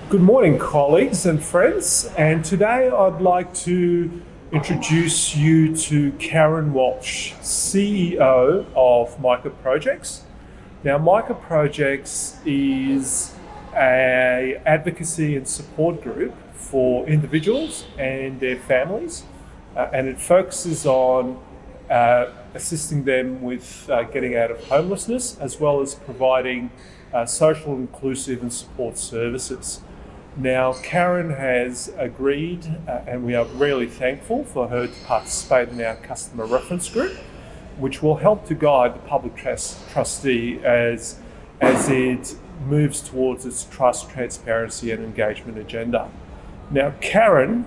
Good morning, colleagues and friends. And today I'd like to introduce you to Karyn Walsh, CEO of Micah Projects. Now, Micah Projects is an advocacy and support group for individuals and their families, and it focuses on assisting them with getting out of homelessness, as well as providing social, inclusive and support services. Now, Karyn has agreed, and we are really thankful for her to participate in our customer reference group, which will help to guide the public trustee as it moves towards its trust, transparency and engagement agenda. Now, Karyn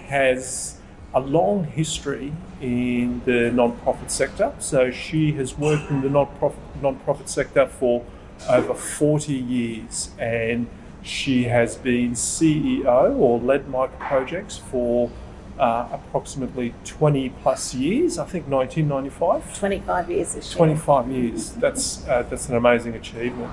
has a long history in the non-profit sector. So she has worked in the non-profit sector for over 40 years, and she has been CEO or led Micah Projects for approximately 20 plus years, I think 1995. 25 years this year. 25 years, that's an amazing achievement.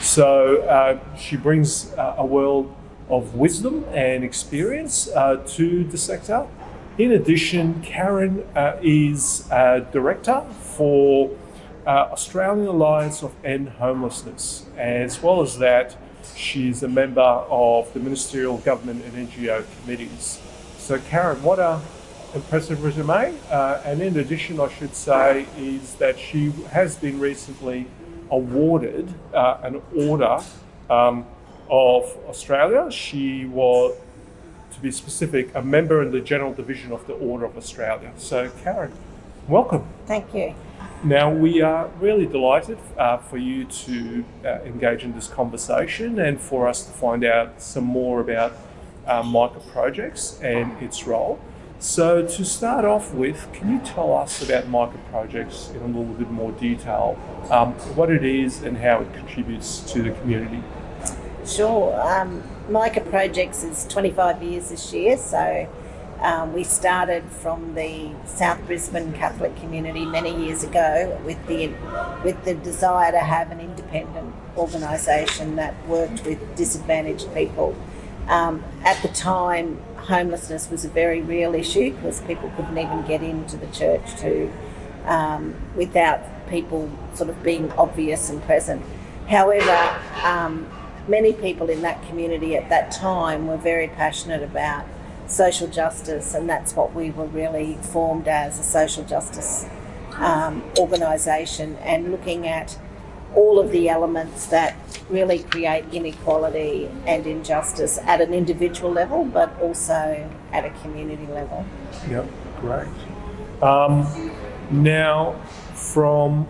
So she brings a world of wisdom and experience to the sector. In addition, Karyn is a director for Australian Alliance of End Homelessness. As well as that, she's a member of the Ministerial Government and NGO committees. So Karyn, what an impressive resume. And in addition, I should say, is that she has been recently awarded an Order of Australia. She was, to be specific, a member in the General Division of the Order of Australia. So Karyn, welcome. Thank you. Now, we are really delighted for you to engage in this conversation and for us to find out some more about Micah Projects and its role. So to start off with, can you tell us about Micah Projects in a little bit more detail, what it is and how it contributes to the community? Sure. Micah Projects is 25 years this year, so we started from the South Brisbane Catholic community many years ago with the desire to have an independent organisation that worked with disadvantaged people. At the time, homelessness was a very real issue because people couldn't even get into the church without people sort of being obvious and present. However, many people in that community at that time were very passionate about social justice, and that's what we were really formed as, a social justice organisation, and looking at all of the elements that really create inequality and injustice at an individual level, but also at a community level. Yep, great. Now, from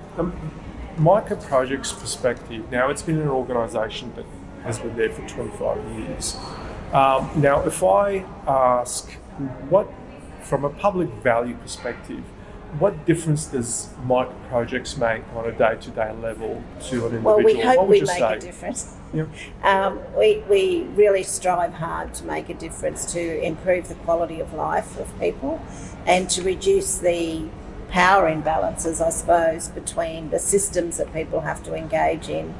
Micah Projects perspective, now it's been an organisation that has been there for 25 years. Now, if I ask, from a public value perspective, what difference does Micah Projects make on a day-to-day level to an individual? Well, we hope we make say? a difference. Yep. We really strive hard to make a difference, to improve the quality of life of people and to reduce the power imbalances, I suppose, between the systems that people have to engage in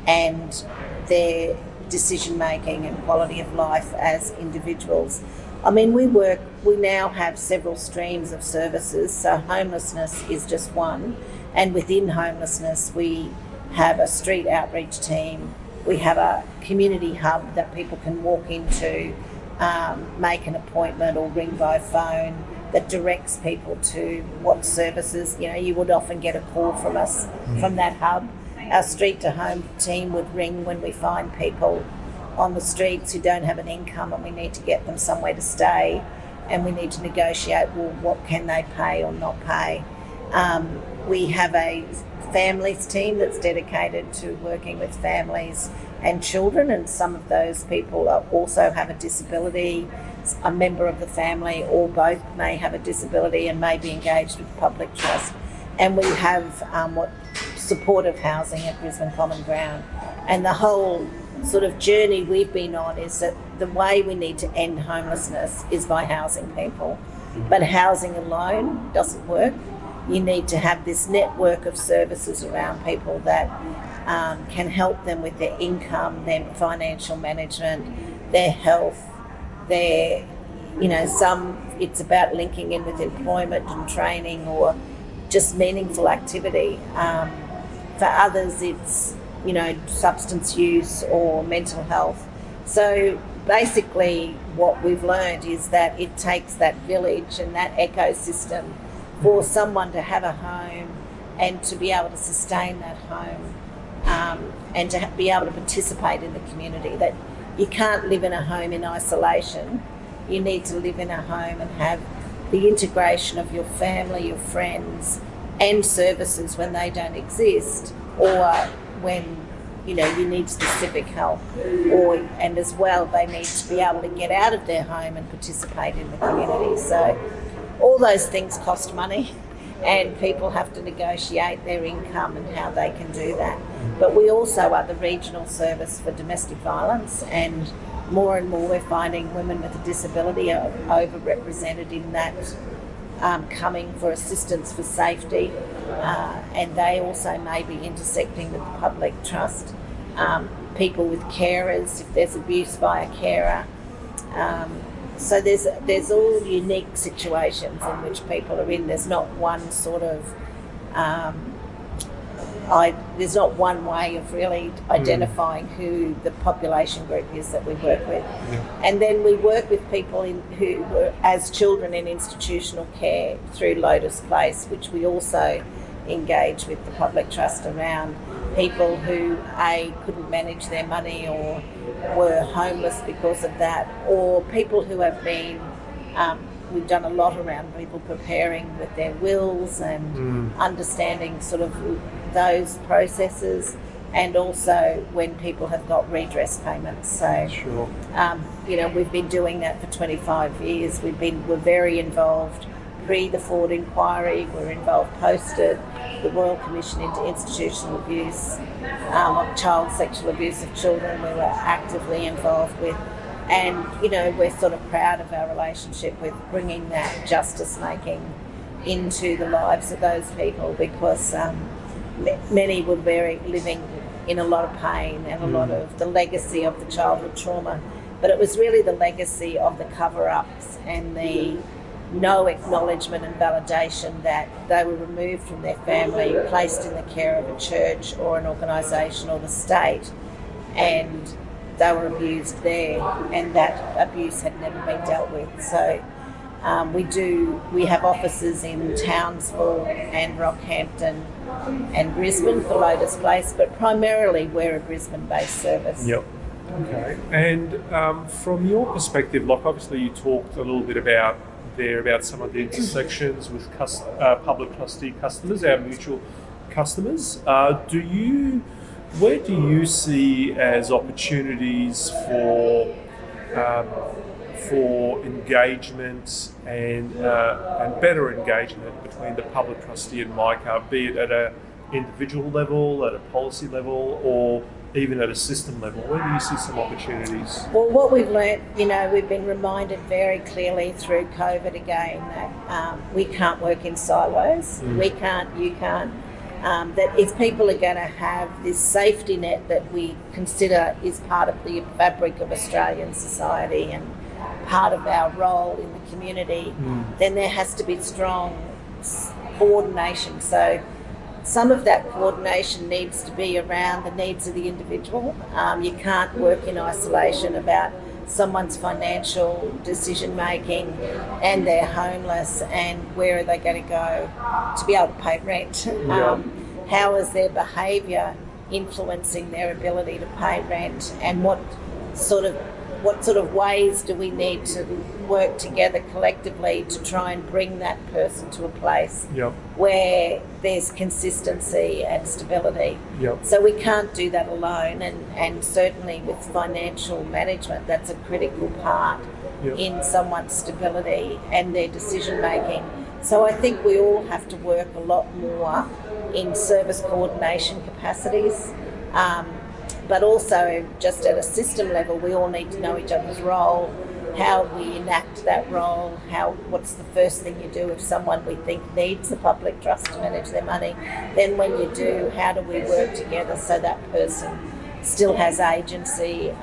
and their decision making and quality of life as individuals. I mean, we now have several streams of services, so homelessness is just one, and within homelessness we have a street outreach team, we have a community hub that people can walk into, make an appointment or ring by phone, that directs people to what services. You would often get a call from us from that hub. Our street to home team would ring when we find people on the streets who don't have an income and we need to get them somewhere to stay, and we need to negotiate, well, what can they pay or not pay. We have a families team that's dedicated to working with families and children, and some of those people also have a disability, a member of the family or both may have a disability and may be engaged with public trust. And we have supportive housing at Brisbane Common Ground. And the whole sort of journey we've been on is that the way we need to end homelessness is by housing people. But housing alone doesn't work. You need to have this network of services around people that can help them with their income, their financial management, their health, their, it's about linking in with employment and training or just meaningful activity. For others, it's, substance use or mental health. So basically what we've learned is that it takes that village and that ecosystem for someone to have a home and to be able to sustain that home, and to be able to participate in the community. That you can't live in a home in isolation. You need to live in a home and have the integration of your family, your friends, and services when they don't exist, or when you need specific help, and as well they need to be able to get out of their home and participate in the community. So all those things cost money, and people have to negotiate their income and how they can do that. But we also are the regional service for domestic violence, and more we're finding women with a disability are overrepresented in that, coming for assistance for safety, and they also may be intersecting with the public trust. People with carers, if there's abuse by a carer. So there's all unique situations in which people are in. There's not one sort of there's not one way of really identifying who the population group is that we work with. Yeah. And then we work with people who were as children in institutional care through Lotus Place, which we also engage with the public trust around people who couldn't manage their money or were homeless because of that, or people who have been we've done a lot around people preparing with their wills and understanding sort of those processes, and also when people have got redress payments. So, sure. We've been doing that for 25 years. We're very involved pre the Ford inquiry. We're involved post it. The Royal Commission into Institutional Abuse, child sexual abuse of children, we were actively involved with. And, we're sort of proud of our relationship with bringing that justice making into the lives of those people, because many were living in a lot of pain and a lot of the legacy of the childhood trauma. But it was really the legacy of the cover-ups and the no acknowledgement and validation that they were removed from their family, placed in the care of a church or an organisation or the state, and they were abused there, and that abuse had never been dealt with. So we have offices in Townsville and Rockhampton and Brisbane for Lotus Place, but primarily we're a Brisbane-based service. Yep. Okay. And from your perspective, like obviously you talked a little bit about some of the intersections with public trustee customers, our mutual customers. Where do you see as opportunities for engagement and better engagement between the public trustee and Micah, be it at an individual level, at a policy level, or even at a system level? Where do you see some opportunities? Well, what we've learnt, we've been reminded very clearly through COVID again that we can't work in silos. We can't, you can't. That if people are going to have this safety net that we consider is part of the fabric of Australian society and part of our role in the community, then there has to be strong coordination. So some of that coordination needs to be around the needs of the individual. You can't work in isolation about someone's financial decision making and they're homeless and where are they going to go to be able to pay rent. How is their behaviour influencing their ability to pay rent, and what sort of ways do we need to work together collectively to try and bring that person to a place where there's consistency and stability. So we can't do that alone, and certainly with financial management, that's a critical part in someone's stability and their decision making. So I think we all have to work a lot more in service coordination capacities, but also just at a system level, we all need to know each other's role, how we enact that role, what's the first thing you do if someone we think needs a public trust to manage their money. Then when you do, how do we work together so that person still has agency,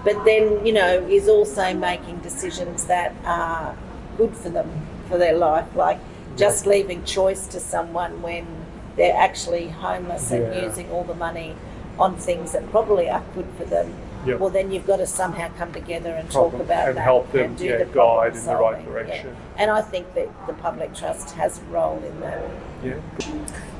but then, is also making decisions that are good for them, for their life, like just leaving choice to someone when they're actually homeless and using all the money on things that probably are good for them. Yep. Well, then you've got to somehow come together and talk about and that help them and do the guide in the right solving. direction. Yeah. And I think that the public trust has a role in that. Yeah.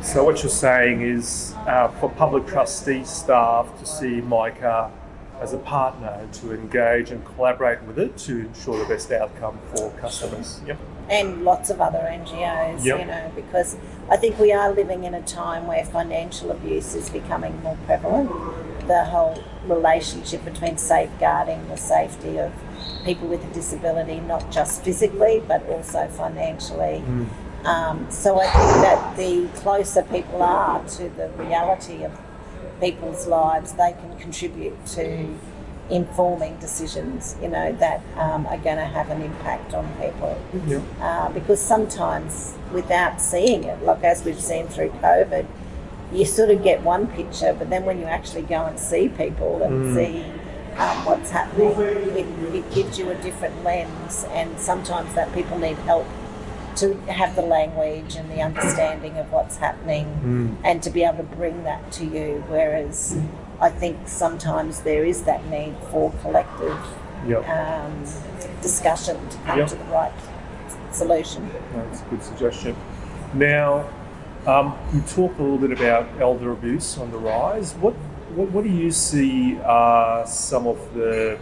So what you're saying is for public trustee staff to see Micah as a partner and to engage and collaborate with it to ensure the best outcome for customers. Yep. And lots of other NGOs, because I think we are living in a time where financial abuse is becoming more prevalent. The whole relationship between safeguarding the safety of people with a disability, not just physically, but also financially. So I think that the closer people are to the reality of people's lives, they can contribute to informing decisions, that are going to have an impact on people. Because sometimes without seeing it, like as we've seen through COVID, you sort of get one picture, but then when you actually go and see people and see what's happening, it gives you a different lens, and sometimes that people need help to have the language and the understanding of what's happening and to be able to bring that to you, whereas I think sometimes there is that need for collective discussion to come to the right solution. That's a good suggestion. Now, you talk a little bit about elder abuse on the rise. What do you see are some of the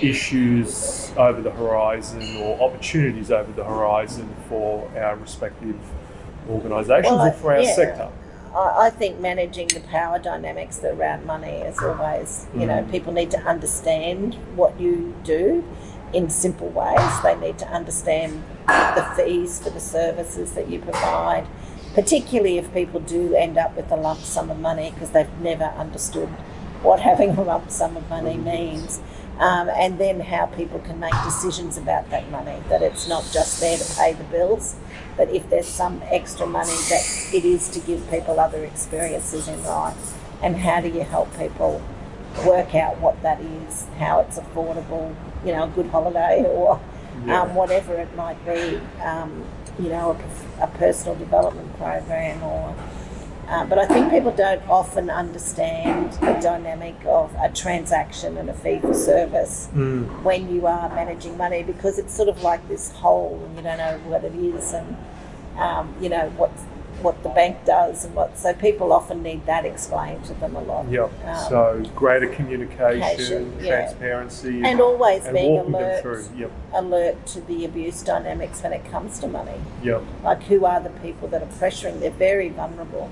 issues over the horizon or opportunities over the horizon for our respective organisations or for our sector? I think managing the power dynamics around money is always, people need to understand what you do in simple ways. They need to understand the fees for the services that you provide, particularly if people do end up with a lump sum of money because they've never understood what having a lump sum of money means. And then how people can make decisions about that money, that it's not just there to pay the bills, but if there's some extra money, that it is to give people other experiences in life. And how do you help people work out what that is, how it's affordable, a good holiday or whatever it might be, a personal development program or... but I think people don't often understand the dynamic of a transaction and a fee for service when you are managing money, because it's sort of like this hole and you don't know what it is and what the bank does and so people often need that explained to them a lot. So greater communication, transparency, and always being alert to the abuse dynamics when it comes to money. Like who are the people that are pressuring? They're very vulnerable.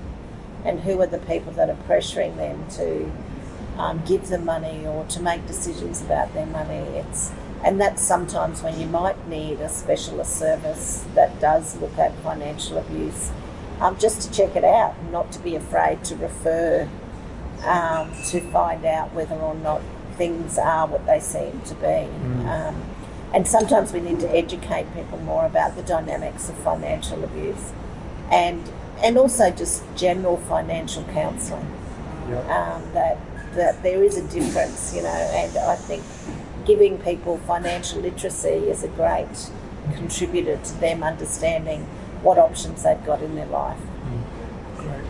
And who are the people that are pressuring them to give them money or to make decisions about their money? And that's sometimes when you might need a specialist service that does look at financial abuse, just to check it out and not to be afraid to refer to find out whether or not things are what they seem to be. And sometimes we need to educate people more about the dynamics of financial abuse and also just general financial counselling, that there is a difference, and I think giving people financial literacy is a great contributor to them understanding what options they've got in their life. Great.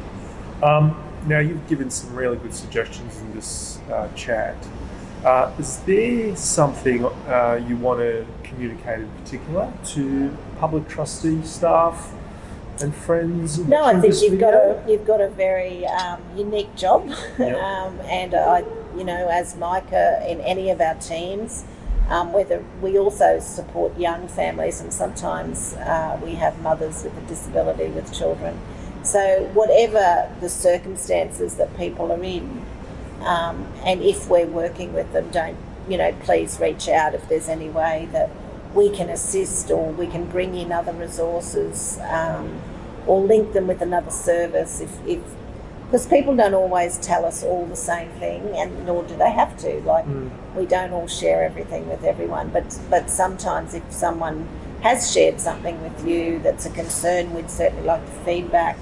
Now, you've given some really good suggestions in this chat. Is there something you want to communicate in particular to public trustee staff and friends? No, I think you've got a very unique job, and I, as Micah in any of our teams, whether we also support young families, and sometimes we have mothers with a disability with children. So whatever the circumstances that people are in, and if we're working with them, please reach out if there's any way that we can assist or we can bring in other resources or link them with another service if because people don't always tell us all the same thing, and nor do they have to. Like, we don't all share everything with everyone, but sometimes if someone has shared something with you that's a concern, we'd certainly like the feedback.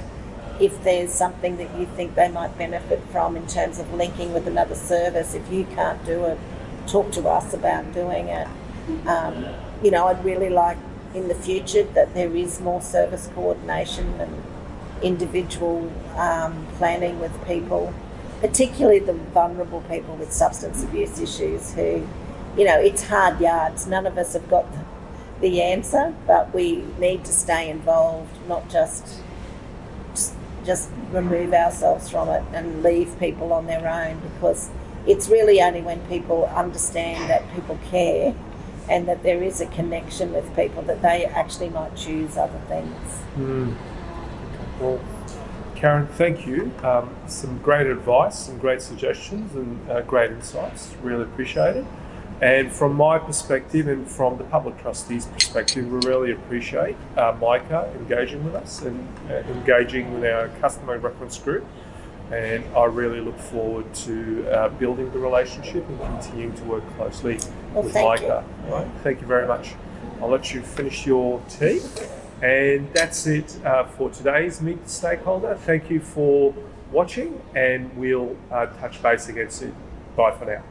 If there's something that you think they might benefit from in terms of linking with another service, if you can't do it, talk to us about doing it. I'd really like in the future that there is more service coordination and individual planning with people, particularly the vulnerable people with substance abuse issues who, it's hard yards. None of us have got the answer, but we need to stay involved, not just remove ourselves from it and leave people on their own, because it's really only when people understand that people care and that there is a connection with people that they actually might choose other things. Well, Karyn, thank you. Some great advice, some great suggestions and great insights. Really appreciate it. And from my perspective and from the Public Trustee's perspective, we really appreciate Micah engaging with us and engaging with our customer reference group. And I really look forward to building the relationship and continuing to work closely with Micah. You. Right. Thank you very much. I'll let you finish your tea. And that's it for today's Meet the Stakeholder. Thank you for watching, and we'll touch base again soon. Bye for now.